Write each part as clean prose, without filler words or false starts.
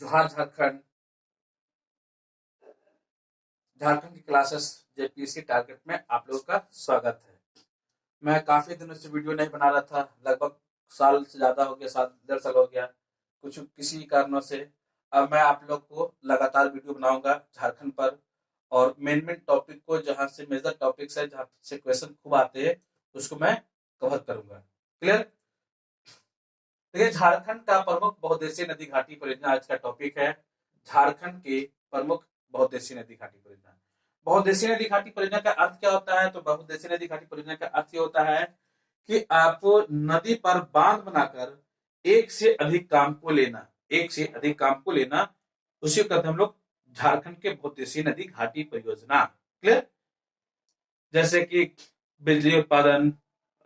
जोहार झारखंड। झारखंड की classes JPSC target में आप लोगों का स्वागत है। मैं काफी दिनों से वीडियो नहीं बना रहा था, लगभग साल से ज्यादा हो गया, साल 1.5 साल हो गया कुछ किसी कारणों से। अब मैं आप लोग को लगातार वीडियो बनाऊंगा झारखंड पर, और मेन मेन टॉपिक को, जहां से मेजर टॉपिक्स है, जहां से क्वेश्चन खूब आते हैं, उसको मैं कवर करूंगा। क्लियर? देखिए, झारखंड का प्रमुख बहुउद्देशीय नदी घाटी परियोजना आज का टॉपिक है। झारखंड के प्रमुख बहुउद्देशीय नदी घाटी परियोजना। बहुउद्देशीय नदी घाटी परियोजना का अर्थ क्या होता है? तो बहुउद्देशीय नदी घाटी परियोजना का अर्थ ये होता है कि आप नदी पर बांध बनाकर एक से अधिक काम को लेना, एक से अधिक काम को लेना, उसी को कहते हैं हम लोग झारखंड के बहुउद्देशीय नदी घाटी परियोजना। क्लियर? जैसे कि बिजली उत्पादन,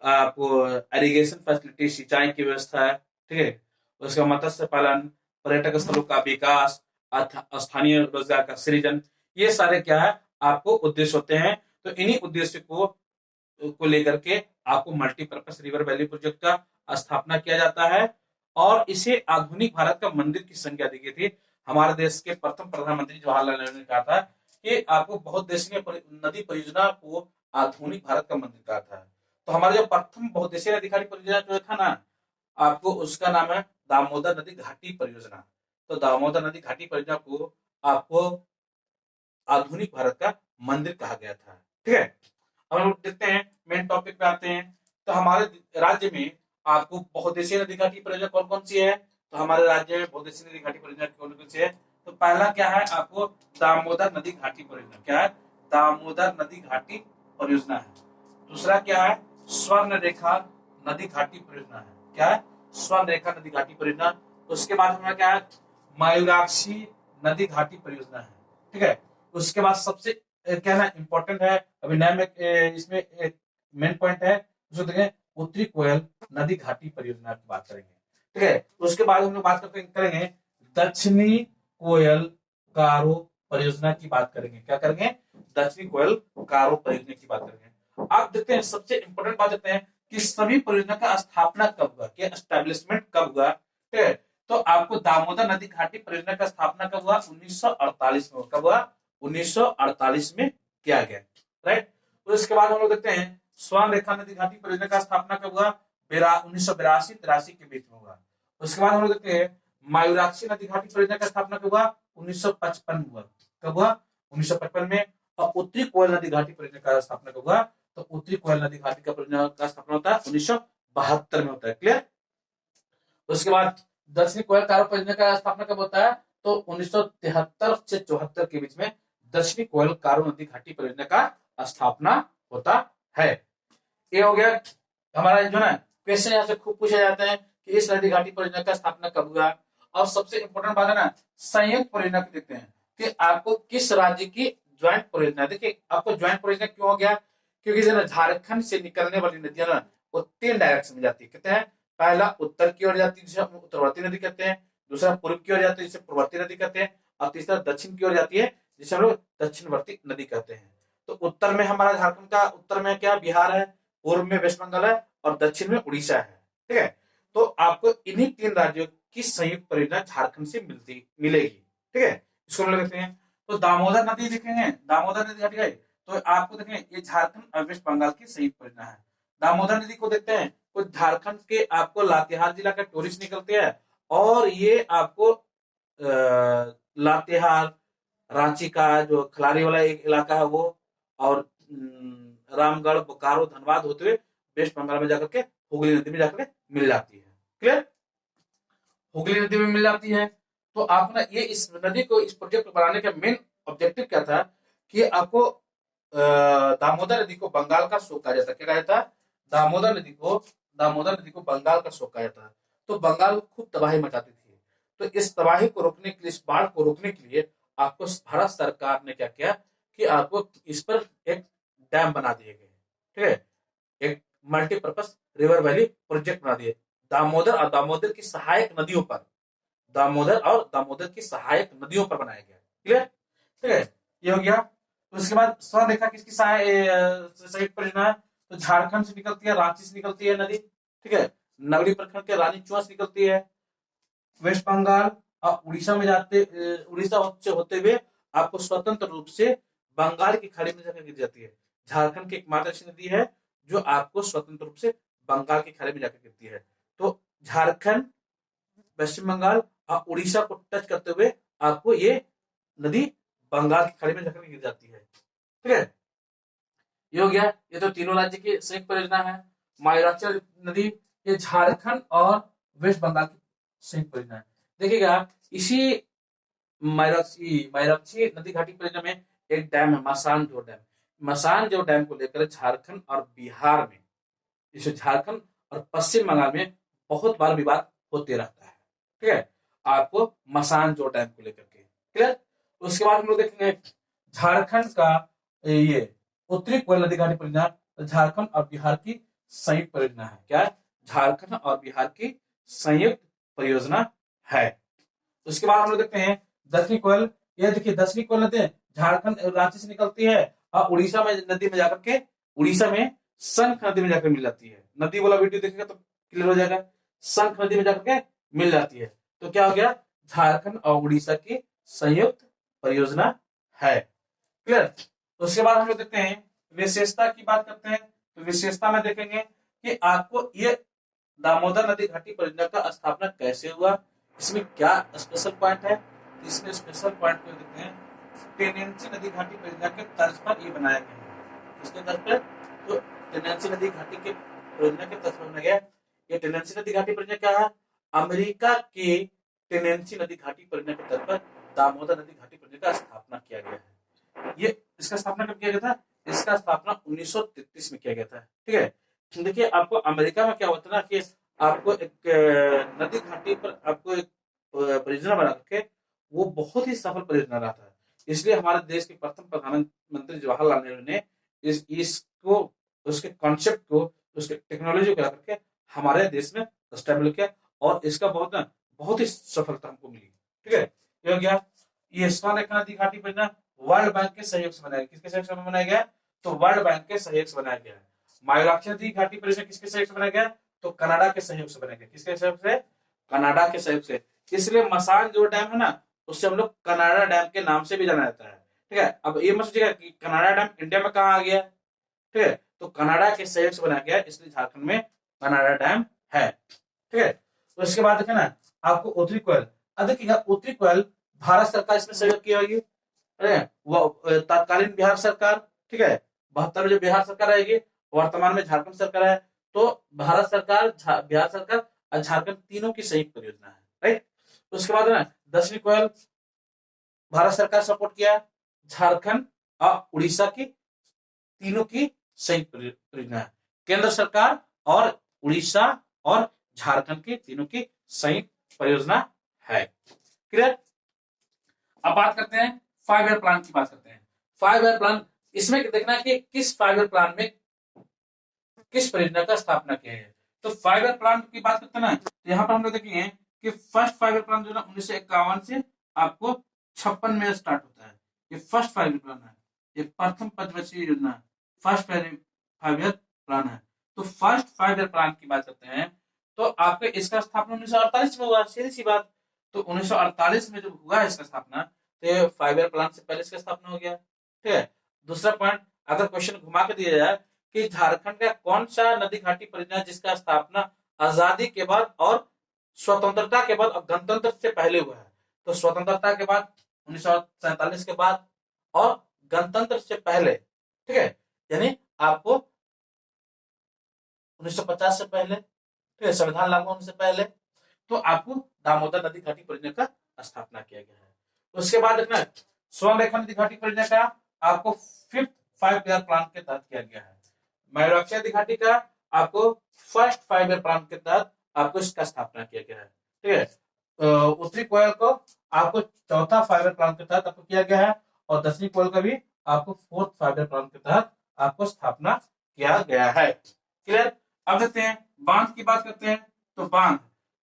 आपको इरिगेशन फैसिलिटी, सिंचाई की व्यवस्था है, ठीक है, उसका मत्स्य पालन, पर्यटक स्थलों का विकास, स्थानीय रोजगार का सृजन, ये सारे क्या है आपको उद्देश्य होते हैं। तो इन्हीं उद्देश्य को लेकर के आपको मल्टीपर्पज रिवर वैली प्रोजेक्ट का स्थापना किया जाता है, और इसे आधुनिक भारत का मंदिर की संज्ञा दी गई थी। हमारे देश के प्रथम प्रधानमंत्री जवाहरलाल नेहरू ने कहा था कि आपको बहुउद्देशीय नदी परियोजना को आधुनिक भारत का मंदिर कहा था। तो हमारा जो प्रथम बहुउद्देशीय नदी घाटी परियोजना जो था ना, आपको उसका नाम है दामोदर नदी घाटी परियोजना। तो दामोदर नदी घाटी परियोजना को आपको आधुनिक भारत का मंदिर कहा गया था। ठीक है, अब हम लोग देखते हैं, मेन टॉपिक पे आते हैं। तो हमारे राज्य में आपको बहुउद्देशीय नदी घाटी परियोजना कौन कौन सी है? तो हमारे राज्य में बहुउद्देशीय नदी घाटी परियोजना कौन कौन सी है? तो पहला क्या है आपको? दामोदर नदी घाटी परियोजना। क्या है? दामोदर नदी घाटी परियोजना है। दूसरा क्या है? स्वर्ण रेखा नदी घाटी परियोजना है। क्या है? स्वर्ण रेखा नदी घाटी परियोजना। उसके बाद हमारा क्या है? मयूराक्षी नदी घाटी परियोजना है। ठीक है, उसके बाद सबसे क्या है इंपॉर्टेंट है, अभी नए में इसमें एक मेन पॉइंट है, उसको देखें, उत्तरी कोयल नदी घाटी परियोजना की बात करेंगे। ठीक है, उसके बाद हम लोग बात करेंगे दक्षिणी कोयल कारो परियोजना की बात करेंगे। क्या करेंगे? दक्षिणी कोयल कारो परियोजना की बात करेंगे। आप देखते हैं, सबसे इंपॉर्टेंट बात देखते हैं कि सभी परियोजना का स्थापना कब हुआ, कि एस्टेब्लिशमेंट कब हुआ। ठीक है, तो आपको दामोदर नदी घाटी परियोजना का स्थापना कब हुआ? 1948 में। कब हुआ? 1948 में किया गया। राइट, तो इसके बाद हम लोग देखते हैं स्वर्ण रेखा नदी घाटी परियोजना का स्थापना कब हुआ? 1982-83 के बीच में हुआ। उसके बाद हम लोग देखते हैं मयूराक्षी नदी घाटी परियोजना का स्थापना कब हुआ? 1955 हुआ। कब हुआ? 1955 में। और उत्तरी कोयल नदी घाटी परियोजना का स्थापना कब हुआ? तो उत्तरी कोयल नदी घाटी का परियोजना का स्थापना होता है 1972 में होता है। क्लियर? उसके बाद दक्षिणी कोयल कारो परियोजना का स्थापना कब होता है? तो 1973 से 74 के बीच में दक्षिणी कोयल कारो नदी घाटी परियोजना का स्थापना होता है। ये हो गया हमारा जो ना क्वेश्चन, यहाँ से खूब पूछे जाते हैं कि इस नदी घाटी परियोजना का स्थापना कब हुआ। और सबसे इंपॉर्टेंट बात है ना, संयुक्त परियोजना की देखते हैं कि आपको किस राज्य की ज्वाइंट परियोजना। देखिए, आपको ज्वाइंट परियोजना क्यों हो गया? क्योंकि जो ना झारखंड से निकलने वाली नदियां ना, वो 3 डायरेक्शन में जाती है। कहते हैं पहला उत्तर की ओर जाती है जिसे उत्तरवर्ती नदी कहते हैं, दूसरा पूर्व की ओर जाती है जिसे पूर्ववर्ती नदी कहते हैं, और तीसरा दक्षिण की ओर जाती है जिसे हम लोग दक्षिणवर्ती नदी कहते हैं। तो उत्तर में हमारा झारखंड का उत्तर में क्या? बिहार है, पूर्व में वेस्ट बंगाल है, और दक्षिण में उड़ीसा है। ठीक है, तो आपको इन्हीं 3 राज्यों की संयुक्त परियोजना झारखंड से मिलेगी। ठीक है, इसको हम लोग देखते हैं। तो दामोदर नदी देखेंगे, दामोदर नदी हट गई, तो आपको देखें ये झारखंड और वेस्ट बंगाल की संयुक्त परियोजना है। दामोदर नदी को देखते हैं, तो झारखंड के आपको लातेहार जिला का टूरिस्ट निकलते हैं, और ये आपको लातेहार, रांची का जो खलारी वाला एक इलाका है वो, और रामगढ़, बोकारो, धनबाद होते हुए वेस्ट बंगाल में जाकर के हुगली नदी में जाकर मिल जाती है। क्लियर? हुगली नदी में मिल जाती है। तो आप ना ये इस नदी को, इस प्रोजेक्ट को बनाने का मेन ऑब्जेक्टिव क्या था कि आपको दामोदर नदी को बंगाल का शोक कहा जाता। क्या कहा जाता? दामोदर नदी को बंगाल का शोक कहा जाता है। तो बंगाल खूब तबाही मचाती थी। तो इस तबाही को रोकने के लिए, इस बाढ़ को रोकने के लिए आपको भारत सरकार ने क्या किया कि आपको इस पर एक डैम बना दिए गए। ठीक है, एक मल्टीपर्पज रिवर वैली प्रोजेक्ट बना दिए दामोदर और दामोदर की सहायक नदियों पर, दामोदर और दामोदर की सहायक नदियों पर बनाया गया। क्लियर? ठीक है, ये हो गया। तो उसके बाद स्वर्ण रेखा किसकी संयुक्त परियोजना है? तो झारखंड से निकलती है, रांची से निकलती है नदी। ठीक है, नगरी प्रखंड के रानी चुआ से निकलती है, वेस्ट बंगाल और उड़ीसा में जाते उड़ीसा से होते हुए आपको स्वतंत्र रूप से बंगाल की खाड़ी में जाकर गिर जाती है। झारखंड की एकमात्र ऐसी नदी है जो आपको स्वतंत्र रूप से बंगाल की खाड़ी में जाकर गिरती है। तो झारखंड, पश्चिम बंगाल और उड़ीसा को टच करते हुए आपको ये नदी बंगाल की खाड़ी में जाकर गिर जाती है। ठीक है, ये हो गया। ये तो तीनों राज्य की संयुक्त परियोजना है। मायूराक्षर नदी ये झारखंड और वेस्ट बंगाल की संयुक्त परियोजना है। देखिएगा, इसी मायूराक्षी नदी घाटी परियोजना में एक डैम है, मसानजोर डैम। मसानजोर डैम को लेकर झारखंड और बिहार में, इसे झारखंड और पश्चिम बंगाल में बहुत बार विवाद होते रहता है। ठीक है, आपको मसानजोर डैम को लेकर के क्लियर। उसके बाद हम लोग देखेंगे झारखंड का ये उत्तरी कोयल नदी घाटी परियोजना झारखंड और बिहार की संयुक्त परियोजना है। क्या है? झारखंड और बिहार की संयुक्त परियोजना है। उसके बाद हम लोग देखते हैं दक्षिणी कोयल। ये देखिए, दक्षिणी कोयल नदी झारखंड रांची से निकलती है और उड़ीसा में नदी में जाकर के उड़ीसा में शंख नदी में जाकर मिल जाती है। नदी वाला वीडियो देखेगा तो क्लियर हो जाएगा। शंख नदी में जाकर के मिल जाती है। तो क्या हो गया? झारखंड और उड़ीसा की संयुक्त परियोजना है। क्लियर। उसके बाद हम लोग देखते हैं विशेषता की बात करते हैं। तो विशेषता में देखेंगे कि आपको ये दामोदर नदी घाटी परियोजना का स्थापना कैसे हुआ, इसमें क्या स्पेशल पॉइंट है। इसमें स्पेशल पॉइंट को देखते हैं, टेनेंसी नदी घाटी परियोजना के तर्ज पर ये बनाया गया है। किसके तर्ज पर? तो टेनेंसी नदी घाटी के परियोजना के तर्ज पर बनाया गया। ये टेनेंसी नदी घाटी परियोजना क्या है? अमेरिका की टेनेंसी नदी घाटी परियोजना के तर्ज पर दामोदर नदी घाटी परियोजना का स्थापना किया गया है। ये इसका स्थापना कब किया गया था? इसका स्थापना 1933 में किया गया था। ठीक है, देखिए आपको अमेरिका में क्या होता है ना कि आपको एक नदी घाटी पर आपको एक परियोजना बना के वो बहुत ही सफल परियोजना रहा था। इसलिए हमारे देश के प्रथम प्रधानमंत्री जवाहरलाल नेहरू ने इसको उसके कॉन्सेप्ट को उसके टेक्नोलॉजी को लेकर के हमारे देश में स्टेबल किया और इसका बहुत ही सफलता हमको मिली। ठीक है, ये हो गया। ये स्वर्णरेखा नदी घाटी परियोजना वर्ल्ड बैंक के सहयोग से बनाया गया। किसके सहयोग से बनाया गया? तो वर्ल्ड बैंक के सहयोग से बनाया गया है। मायूराक्षी नदी घाटी परियोजना किसके सहयोग से बनाया गया? तो कनाडा के सहयोग से बनाया गया। किसके सहयोग से? कनाडा के सहयोग से। इसलिए मसानजोर डैम है ना, उससे हम लोग कनाडा डैम के नाम से भी जाना जाता है। ठीक है, अब ये मत सोचिएगा कि कनाडा डैम इंडिया में कहाँ आ गया। ठीक है, तो कनाडा के सहयोग से बनाया गया, इसलिए झारखंड में कनाडा डैम है। ठीक है, तो इसके बाद देखे ना आपको उत्तरी कोयल। अब देखिएगा, उत्तरी कोयल भारत सरकार इसमें सहयोग की होगी, तत्कालीन बिहार सरकार। ठीक है, 72 में जो बिहार सरकार रहेगी, वर्तमान में झारखंड सरकार है। तो भारत सरकार, बिहार सरकार और झारखंड तीनों की संयुक्त परियोजना है। राइट। उसके बाद ना दक्षिणी कोयल भारत सरकार सपोर्ट किया, झारखंड और उड़ीसा की तीनों की संयुक्त परियोजना है। केंद्र सरकार और उड़ीसा और झारखंड की तीनों की संयुक्त परियोजना है। क्लियर। अब बात करते हैं 5 ईयर प्लान की बात करते हैं। 5 ईयर प्लान, इसमें देखना है कि किस 5 ईयर प्लान में किस परियोजना का स्थापना किया है। तो 5 ईयर प्लान की बात करते हैं ना, तो यहाँ पर हम लोग देखेंगे कि फर्स्ट 5 ईयर प्लान जो है 1951 से आपको 56 में स्टार्ट होता है। ये फर्स्ट 5 ईयर प्लान है, ये प्रथम पंचवर्षीय योजना है, फर्स्ट 5 ईयर प्लान है। तो फर्स्ट 5 ईयर प्लान की बात करते हैं तो आपके इसका स्थापना 1948 में हुआ। सीधी सी बात। तो 1948 में जब हुआ इसका स्थापना, तो 5 ईयर प्लान से पहले इसका स्थापना हो गया। ठीक है। दूसरा पॉइंट, अगर क्वेश्चन घुमा के दिया जाए कि झारखंड का कौन सा नदी घाटी परियोजना जिसका स्थापना आजादी के बाद और स्वतंत्रता के बाद और गणतंत्र से पहले हुआ है। तो स्वतंत्रता के बाद 1947 के बाद और गणतंत्र से पहले। ठीक है, यानी आपको 1950 से पहले, ठीक है, संविधान लागू होने से पहले, तो आपको दामोदर नदी घाटी परियोजना का स्थापना किया गया है। उसके बाद देखना स्वर्णरेखा नदी घाटी परियोजना का आपको 5th 5 ईयर प्लान के तहत किया गया है। मायूराक्षी नदी घाटी का आपको फर्स्ट 5 ईयर प्लान के तहत आपको इसका स्थापना किया गया है। ठीक है, उत्तरी कोयल को आपको चौथा 5 ईयर प्लान के तहत आपको किया गया है और दक्षिणी कोयल का भी आपको 4th 5 ईयर प्लान के तहत आपको स्थापना किया गया है। क्लियर। अब देखते हैं बांध की बात करते हैं। तो बांध,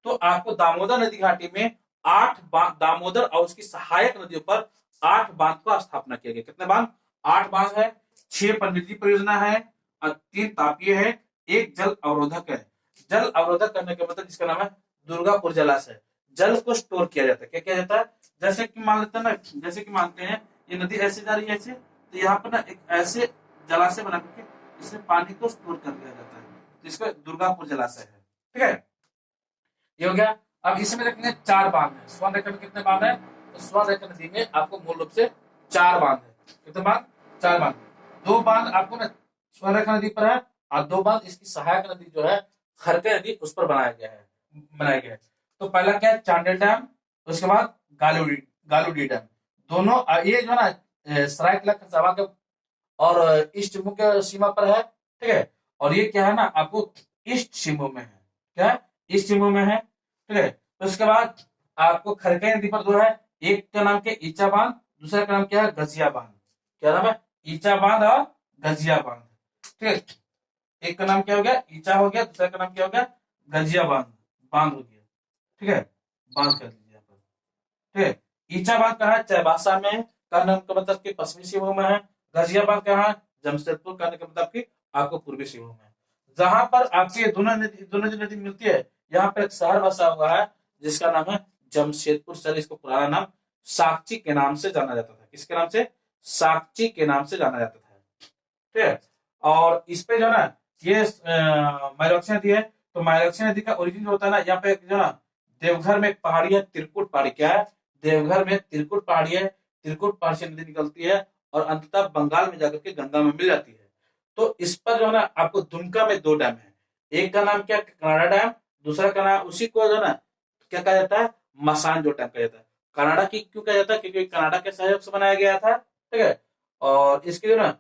तो आपको दामोदर नदी घाटी में 8 दामोदर और उसकी सहायक नदियों पर 8 बांध का स्थापना किया गया। कितने बांध? 8 बांध है। 6 पनबिजली परियोजना है और 3 तापीय है, 1 जल अवरोधक है। जल अवरोधक करने का मतलब इसका नाम है दुर्गापुर जलाशय। जल को स्टोर किया जाता है। क्या किया जाता है? जैसे कि मान लेते हैं ना, जैसे कि मानते हैं ये नदी ऐसे जा रही है ऐसे, तो यहाँ पर ना एक ऐसे जलाशय बना करके इसमें पानी को स्टोर कर दिया जाता है, तो इसका दुर्गापुर जलाशय है। ठीक है, ये हो गया। अब इसमें देखेंगे 4 बांध है। स्वर्ण रेखा में कितने बांध है? तो स्वर्ण रेखा नदी में आपको मूल रूप से 4 बांध है। कितने बांध? 4 बांध। 2 बांध आपको ना स्वर्ण रेखा नदी पर है, और 2 बांध इसकी सहायक नदी जो है खरके नदी, उस पर बनाया गया है। तो पहला क्या है? चांडिल डैम, उसके बाद गालूडी डैम। दोनों ये जो है ना सरायकेला खरसावां के और ईस्ट सिंहभूम के सीमा पर है। ठीक है, और ये क्या है ना आपको ईस्ट सिंहभूम में है। क्या है? ईस्ट सिंहभूम में है। ठीक है, तो उसके बाद आपको खरकई नदी पर दो है, एक का नाम क्या है? ईचा बांध, दूसरा का नाम क्या है? गजिया बांध। क्या नाम है? ईचा बांध और गजिया बांध। ठीक है, एक का नाम क्या हो गया? ईचा हो गया, दूसरा का नाम क्या हो गया? गजिया बांध, बांध हो गया। ठीक है, बांध कर दीजिए यहाँ पर। ठीक है, ईचा बांध कहाँ है? चाईबासा में है, कहने का मतलब कि पश्चिमी सिंहभूम में है। गाजियाबाद कहाँ है? जमशेदपुर, कहने का मतलब कि आपको पूर्वी सिंहभूम में है। जहां पर आपकी दोनों जो नदी मिलती है, यहाँ पे एक शहर बसा हुआ है जिसका नाम है जमशेदपुर शहर। इसको पुराना नाम साकची के नाम से जाना जाता था। किसके नाम से? साकची के नाम से जाना जाता था। ठीक है, और इस पे जो है ना ये मायरक्षी नदी है। तो मायरक्षी नदी का ओरिजिन जो होता है ना, यहाँ पे जो है ना देवघर में एक पहाड़ी है, त्रिकुट पहाड़ी। क्या है? देवघर में त्रिकुट पहाड़ी है, त्रिकुट पहाड़ी से नदी निकलती है और अंततः बंगाल में जाकर के गंगा में मिल जाती है। तो इस पर जो है ना आपको दुमका में 2 डैम है। एक का नाम क्या? कनाडा डैम, दूसरा का नाम उसी को जो है ना क्या कहा जाता है? मसानजोर डैम कहा जाता है। कनाडा की क्यों कहा जाता है? क्योंकि कनाडा के सहयोग से बनाया गया था। ठीक है, और इसके जो ना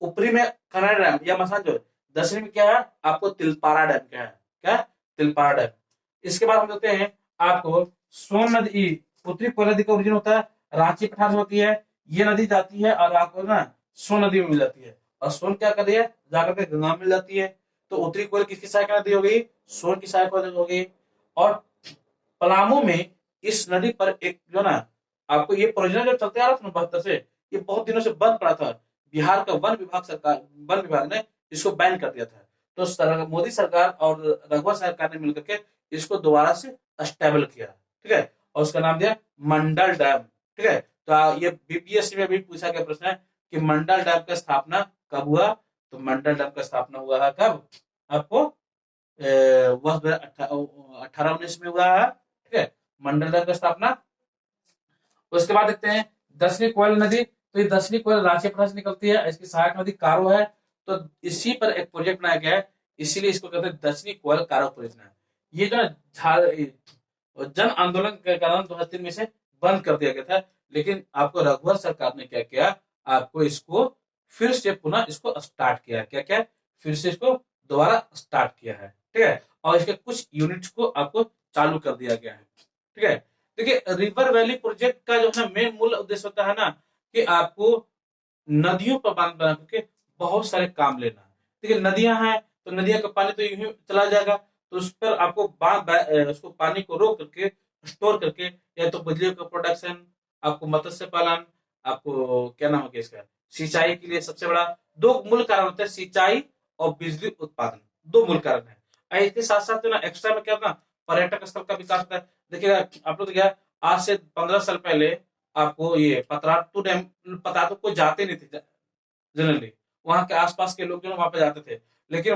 ऊपरी में कनाडा डैम या मसानजोर, दक्षिण में क्या है? आपको तिलपारा डैम। क्या है? क्या? तिलपारा डैम। इसके बाद हम देखते हैं आपको सोन नदी, उत्तरी कोयला नदी का ओरिजिन होता है रांची पठार से होती है। ये नदी जाती है और आपको ना सोन नदी में मिल जाती है, और सोन क्या कर रही है? जाकर के गंगा में मिल जाती है। तो उत्तरी कोयल किसकी सहायक नदी हो गई? सोन की सहायक नदी हो गई। और पलामू में इस नदी पर एक जो ना आपको ये परियोजना जो चलते आ रहा था ना 72 से, ये बहुत दिनों से बंद पड़ा था। बिहार का वन विभाग ने इसको बैन कर दिया था। तो मोदी सरकार और रघुवर सरकार ने मिलकर के इसको दोबारा से स्टेबल किया। ठीक है, और उसका नाम दिया मंडल डैम। ठीक है, तो ये बीपीएससी में भी पूछा गया प्रश्न है कि मंडल डैम का स्थापना कब हुआ? तो मंडल डैम का स्थापना हुआ है कब? आपको वर्ष 2018-19 में हुआ है। ठीक है, मंडल डैम का स्थापना। उसके बाद देखते हैं दक्षिणी कोयल नदी। तो ये दक्षिणी कोयल रांची से निकलती है, इसकी सहायक नदी कारो है। तो इसी पर एक प्रोजेक्ट बनाया गया है, इसीलिए इसको कहते हैं दक्षिणी कोयल कारो परियोजना। ये जो जन आंदोलन के कारण 2003 में से बंद कर दिया गया था, लेकिन आपको रघुवर सरकार ने क्या किया? आपको इसको फिर से पुनः इसको स्टार्ट किया। क्या क्या? फिर से इसको दोबारा स्टार्ट किया है। ठीक है, और इसके कुछ यूनिट्स को आपको चालू कर दिया गया है। ठीक है, देखिए रिवर वैली प्रोजेक्ट का जो है मेन मूल उद्देश्य होता है ना कि आपको नदियों पर बांध बना करके बहुत सारे काम लेना। देखिए नदियां हैं तो नदियां का पानी तो यूं ही चला जाएगा, तो उस पर आपको उसको पानी को रोक करके स्टोर करके, या तो बिजली का प्रोडक्शन, आपको मत्स्य पालन, आपको क्या नाम है इसका, सिंचाई के लिए सबसे बड़ा 2 मूल कारण होते हैं, सिंचाई और बिजली उत्पादन। 2 मूल कारण है। इसके साथ साथ ना एक्स्ट्रा में क्या होता है? पर्यटक स्थल का विकास होता है। देखिएगा आप लोग क्या, आज से 15 साल पहले आपको ये पतरातू डैम, पतरातू को जाते नहीं थे जनरली, वहां के आसपास के लोग जो वहां पे जाते थे, लेकिन